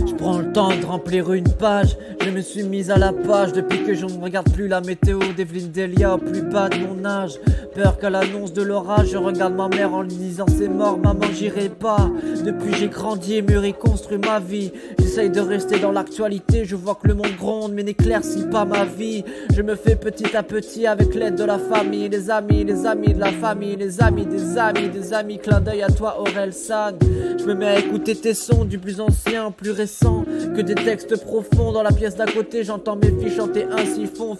Je prends le temps de remplir une page. Je me suis mise à la page depuis que je ne regarde plus la météo d'Evelyne Delia au plus bas de mon âge. Peur qu'à l'annonce de l'orage, je regarde ma mère en lui disant c'est mort, maman j'irai pas. Depuis j'ai grandi et mûri, construit ma vie. J'essaye de rester dans l'actualité, je vois que le monde gronde mais n'éclaircit pas ma vie. Je me fais petit à petit avec l'aide de la famille, les amis de la famille, les amis des amis, clin d'œil à toi Orelsan. Je me mets à écouter tes sons du plus ancien au plus récent, que des textes profonds. Dans la pièce d'à côté j'entends mes filles chanter ainsi fond.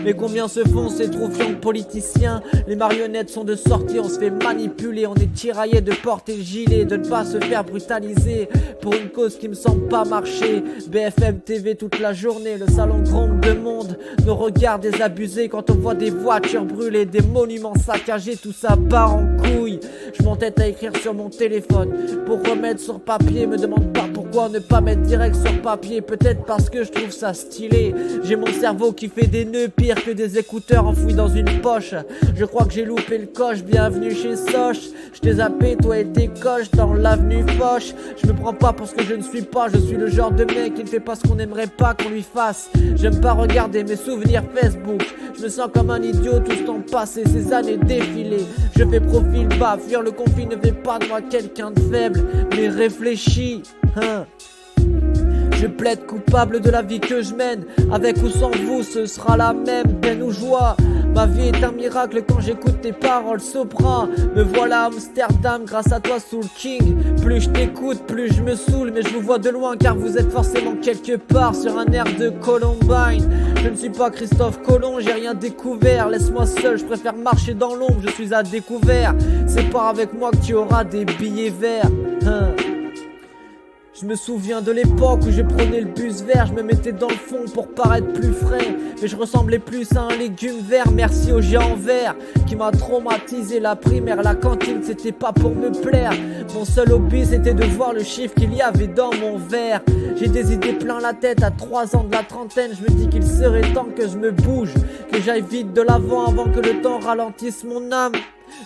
Mais combien se font ces troufions de politiciens? Les marionnettes sont de sortie, on se fait manipuler, on est tiraillé de porter le gilet, de ne pas se faire brutaliser pour une cause qui me semble pas marcher. BFM TV toute la journée, le salon gronde de monde, nos regards désabusés quand on voit des voitures brûlées, des monuments saccagés, tout ça part en couille. Je m'entête à écrire sur mon téléphone pour remettre sur papier, me demande pas pourquoi ne pas mettre direct sur papier, peut-être parce que je trouve ça stylé. J'ai mon cerveau qui fait des nœuds pire que des écouteurs enfouis dans une poche. Je crois que j'ai loupé le coche, bienvenue chez Soch. Je t'ai zappé, toi et tes coches dans l'avenue Foch. Je me prends pas pour ce que je ne suis pas, je suis le genre de mec qui ne fait pas ce qu'on n'aimerait pas qu'on lui fasse. J'aime pas regarder mes souvenirs Facebook, je me sens comme un idiot tout ce temps passé, ces années défilées. Je fais profil bas, fuir le conflit ne fait pas de moi quelqu'un de faible, mais réfléchis, hein. Je plaide coupable de la vie que je mène, avec ou sans vous ce sera la même, peine ou joie. Ma vie est un miracle quand j'écoute tes paroles sopra. Me voilà à Amsterdam grâce à toi Soul King. Plus je t'écoute, plus je me saoule, mais je vous vois de loin car vous êtes forcément quelque part sur un air de Columbine. Je ne suis pas Christophe Colomb, j'ai rien découvert. Laisse-moi seul, je préfère marcher dans l'ombre, je suis à découvert. C'est pas avec moi que tu auras des billets verts, hein. Je me souviens de l'époque où je prenais le bus vert, je me mettais dans le fond pour paraître plus frais, mais je ressemblais plus à un légume vert. Merci au géant vert qui m'a traumatisé. La primaire, la cantine, c'était pas pour me plaire. Mon seul hobby c'était de voir le chiffre qu'il y avait dans mon verre. J'ai des idées plein la tête à 3 ans de la trentaine. Je me dis qu'il serait temps que je me bouge, que j'aille vite de l'avant avant que le temps ralentisse mon âme.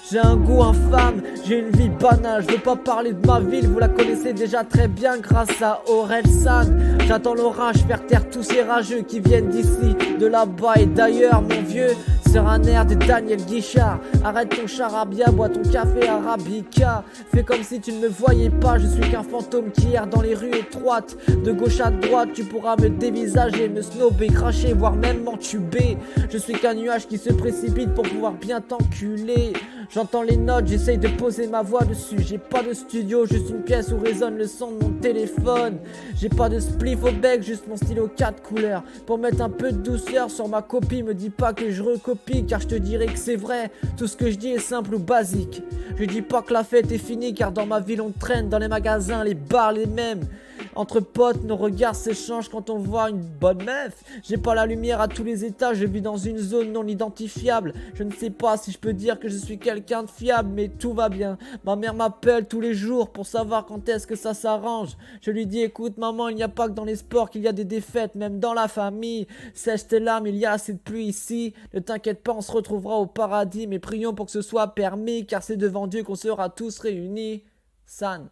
J'ai un goût infâme, j'ai une vie banale. Je veux pas parler de ma ville, vous la connaissez déjà très bien grâce à Orelsan. J'attends l'orage faire taire tous ces rageux qui viennent d'ici, de là-bas et d'ailleurs. Mon vieux, sur un air de Daniel Guichard. Arrête ton charabia, bois ton café arabica. Fais comme si tu ne me voyais pas, je suis qu'un fantôme qui erre dans les rues étroites. De gauche à droite, tu pourras me dévisager, me snober, cracher, voire même m'entuber. Je suis qu'un nuage qui se précipite pour pouvoir bien t'enculer. J'entends les notes, j'essaye de poser ma voix dessus. J'ai pas de studio, juste une pièce où résonne le son de mon téléphone. J'ai pas de spliff au bec, juste mon stylo 4 couleurs. Pour mettre un peu de douceur sur ma copie, me dis pas que je recopie, car je te dirai que c'est vrai. Tout ce que je dis est simple ou basique. Je dis pas que la fête est finie, car dans ma ville on traîne, dans les magasins, les bars les mêmes. Entre potes, nos regards s'échangent quand on voit une bonne meuf. J'ai pas la lumière à tous les étages, je vis dans une zone non identifiable. Je ne sais pas si je peux dire que je suis quelqu'un de fiable, mais tout va bien. Ma mère m'appelle tous les jours pour savoir quand est-ce que ça s'arrange. Je lui dis écoute maman, il n'y a pas que dans les sports qu'il y a des défaites, même dans la famille. Sèche tes larmes, il y a assez de pluie ici. Ne t'inquiète pas, on se retrouvera au paradis, mais prions pour que ce soit permis, car c'est devant Dieu qu'on sera tous réunis. San.